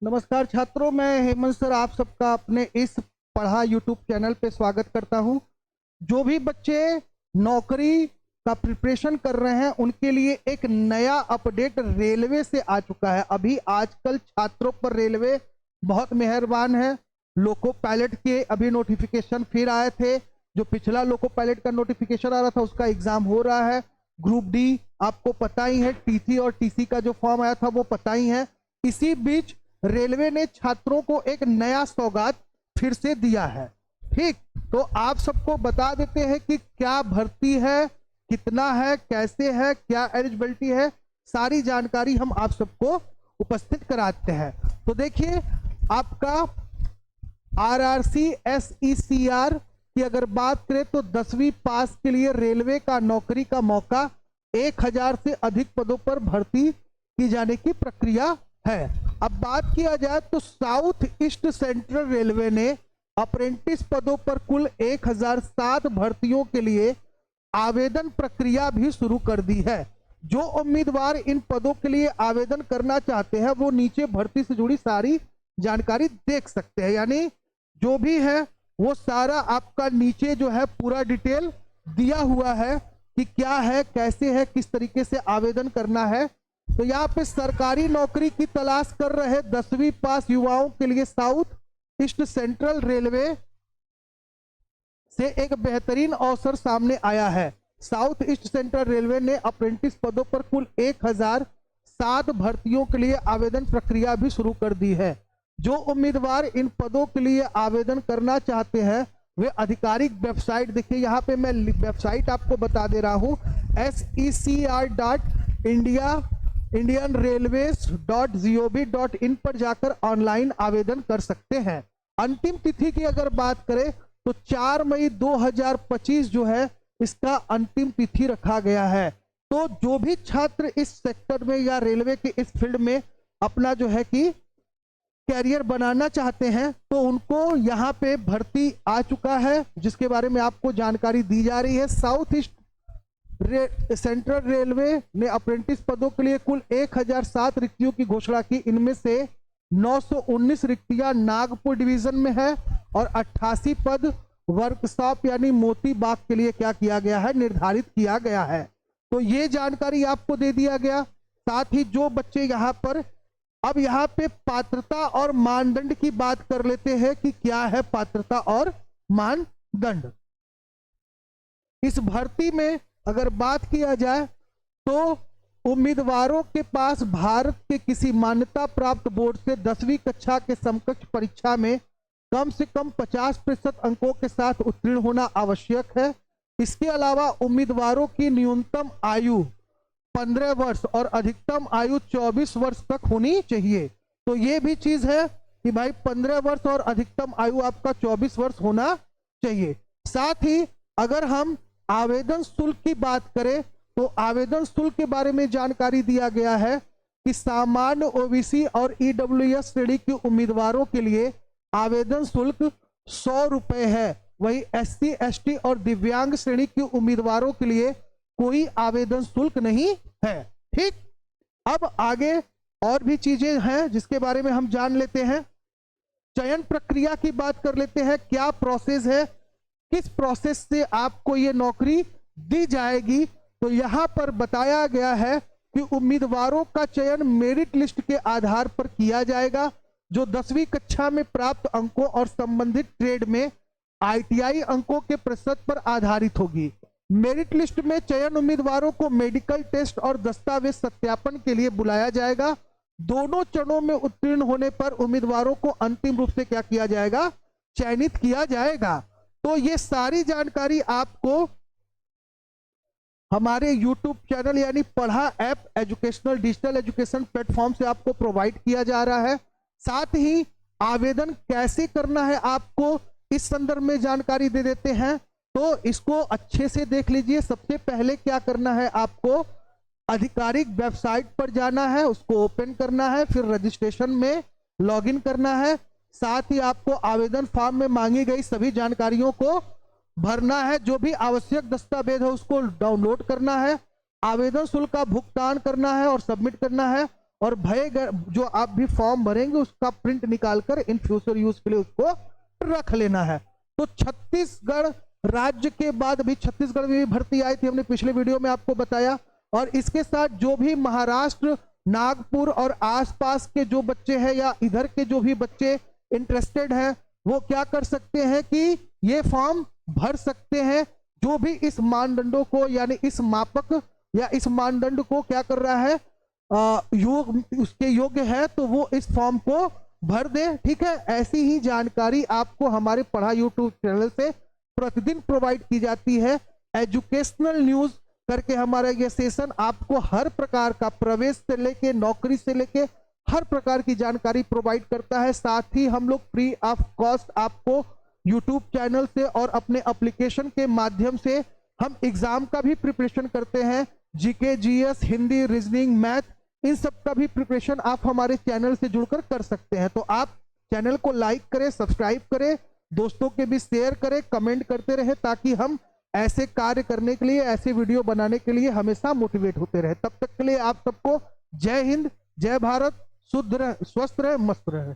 नमस्कार छात्रों, मैं हेमंत सर आप सबका अपने इस पढ़ा यूट्यूब चैनल पे स्वागत करता हूं। जो भी बच्चे नौकरी का प्रिपरेशन कर रहे हैं उनके लिए एक नया अपडेट रेलवे से आ चुका है। अभी आजकल छात्रों पर रेलवे बहुत मेहरबान है। लोको पायलट के अभी नोटिफिकेशन फिर आए थे। जो पिछला लोको पायलट का नोटिफिकेशन आ रहा था उसका एग्जाम हो रहा है। ग्रुप डी आपको पता ही है, टीसी और टीसी का जो फॉर्म आया था वो पता ही है। इसी बीच रेलवे ने छात्रों को एक नया सौगात फिर से दिया है। ठीक, तो आप सबको बता देते हैं कि क्या भर्ती है, कितना है, कैसे है, क्या एलिजिबिलिटी है, सारी जानकारी हम आप सबको उपस्थित कराते हैं। तो देखिए, आपका आरआरसी एसईसीआर की अगर बात करें तो 10वीं पास के लिए रेलवे का नौकरी का मौका 1000 से अधिक पदों पर भर्ती की जाने की प्रक्रिया है। अब बात किया जाए तो साउथ ईस्ट सेंट्रल रेलवे ने अप्रेंटिस पदों पर कुल 1007 भर्तियों के लिए आवेदन प्रक्रिया भी शुरू कर दी है। जो उम्मीदवार इन पदों के लिए आवेदन करना चाहते हैं वो नीचे भर्ती से जुड़ी सारी जानकारी देख सकते हैं। यानी जो भी है वो सारा आपका नीचे जो है पूरा डिटेल दिया हुआ है कि क्या है, कैसे है, किस तरीके से आवेदन करना है। तो यहाँ पे सरकारी नौकरी की तलाश कर रहे 10वीं पास युवाओं के लिए साउथ ईस्ट सेंट्रल रेलवे से एक बेहतरीन अवसर सामने आया है। साउथ ईस्ट सेंट्रल रेलवे ने अप्रेंटिस पदों पर कुल 1007 भर्तियों के लिए आवेदन प्रक्रिया भी शुरू कर दी है। जो उम्मीदवार इन पदों के लिए आवेदन करना चाहते हैं वे आधिकारिक वेबसाइट, देखिए यहाँ पे मैं वेबसाइट आपको बता दे रहा हूँ, secr.indianrailways.gov.in पर जाकर ऑनलाइन आवेदन कर सकते हैं। अंतिम तिथि की अगर बात करें तो 4 मई 2025 जो है इसका अंतिम तिथि रखा गया है। तो जो भी छात्र इस सेक्टर में या रेलवे के इस फील्ड में अपना जो है कि कैरियर बनाना चाहते हैं तो उनको यहाँ पे भर्ती आ चुका है, जिसके बारे में आपको जानकारी दी जा रही है। साउथ ईस्ट सेंट्रल रेलवे ने अप्रेंटिस पदों के लिए कुल 1007 रिक्तियों की घोषणा की। इनमें से 919 रिक्तियां नागपुर डिवीजन में है और 88 पद वर्कशॉप यानी मोती बाग के लिए क्या किया गया है, निर्धारित किया गया है। तो ये जानकारी आपको दे दिया गया। साथ ही जो बच्चे यहाँ पर, अब यहाँ पे पात्रता और मानदंड की बात कर लेते हैं कि क्या है पात्रता और मानदंड। इस भर्ती में अगर बात किया जाए तो उम्मीदवारों के पास भारत के किसी मान्यता प्राप्त बोर्ड से 10वीं कक्षा के समकक्ष परीक्षा में कम से कम 50% अंकों के साथ उत्तीर्ण होना आवश्यक है। इसके अलावा उम्मीदवारों की न्यूनतम आयु 15 वर्ष और अधिकतम आयु 24 वर्ष तक होनी चाहिए। तो ये भी चीज है कि भाई 15 वर्ष और अधिकतम आयु आपका 24 वर्ष होना चाहिए। साथ ही अगर हम आवेदन शुल्क की बात करें तो आवेदन शुल्क के बारे में जानकारी दिया गया है कि सामान्य ओबीसी और ईडब्ल्यूएस श्रेणी के उम्मीदवारों के लिए आवेदन शुल्क 100 रुपए है। वही एससी एसटी और दिव्यांग श्रेणी के उम्मीदवारों के लिए कोई आवेदन शुल्क नहीं है। ठीक, अब आगे और भी चीजें हैं जिसके बारे में हम जान लेते हैं। चयन प्रक्रिया की बात कर लेते हैं। क्या प्रोसेस है, किस प्रोसेस से आपको ये नौकरी दी जाएगी। तो यहां पर बताया गया है कि उम्मीदवारों का चयन मेरिट लिस्ट के आधार पर किया जाएगा, जो 10वीं कक्षा में प्राप्त अंकों और संबंधित ट्रेड में आईटीआई अंकों के प्रतिशत पर आधारित होगी। मेरिट लिस्ट में चयन उम्मीदवारों को मेडिकल टेस्ट और दस्तावेज सत्यापन के लिए बुलाया जाएगा। दोनों चरणों में उत्तीर्ण होने पर उम्मीदवारों को अंतिम रूप से क्या किया जाएगा, चयनित किया जाएगा। तो ये सारी जानकारी आपको हमारे YouTube चैनल यानी पढ़ा app educational digital education platform से आपको प्रोवाइड किया जा रहा है। साथ ही आवेदन कैसे करना है आपको इस संदर्भ में जानकारी दे देते हैं, तो इसको अच्छे से देख लीजिए। सबसे पहले क्या करना है, आपको आधिकारिक वेबसाइट पर जाना है, उसको ओपन करना है, फिर रजिस्ट्रेशन में लॉगिन करना है। साथ ही आपको आवेदन फॉर्म में मांगी गई सभी जानकारियों को भरना है। जो भी आवश्यक दस्तावेज है उसको डाउनलोड करना है। आवेदन शुल्क का भुगतान करना है और सबमिट करना है। और जो आप भी फॉर्म भरेंगे उसका प्रिंट निकालकर इन फ्यूचर यूज के लिए उसको रख लेना है। तो छत्तीसगढ़ राज्य के बाद अभी छत्तीसगढ़ में भी भर्ती आई थी, हमने पिछले वीडियो में आपको बताया। और इसके साथ जो भी महाराष्ट्र, नागपुर और आसपास के जो बच्चे हैं या इधर के जो भी बच्चे इंटरेस्टेड हैं वो क्या कर सकते हैं कि ये फॉर्म भर सकते हैं। जो भी इस मानदंडों को यानी इस मापक या इस मानदंड को क्या कर रहा है उसके योग्य है तो वो इस फॉर्म को भर दे। ठीक है, ऐसी ही जानकारी आपको हमारे पढ़ाई यूट्यूब चैनल से प्रतिदिन प्रोवाइड की जाती है। एजुकेशनल न्यूज करके हमारा ये सेशन आपको हर प्रकार का प्रवेश से लेके नौकरी से लेके हर प्रकार की जानकारी प्रोवाइड करता है। साथ ही हम लोग फ्री ऑफ कॉस्ट आपको यूट्यूब चैनल से और अपने एप्लीकेशन के माध्यम से हम एग्जाम का भी प्रिपरेशन करते हैं। GK, GS, Hindi, reasoning, math, इन सब का भी प्रिपरेशन आप हमारे चैनल से जुड़कर कर सकते हैं। तो आप चैनल को लाइक करें, सब्सक्राइब करें, दोस्तों के भी शेयर करें, कमेंट करते रहे ताकि हम ऐसे कार्य करने के लिए, ऐसे वीडियो बनाने के लिए हमेशा मोटिवेट होते रहे। तब तक के लिए आप सबको जय हिंद, जय भारत, शुद्ध रहे, स्वस्थ रहे, मस्त रहे।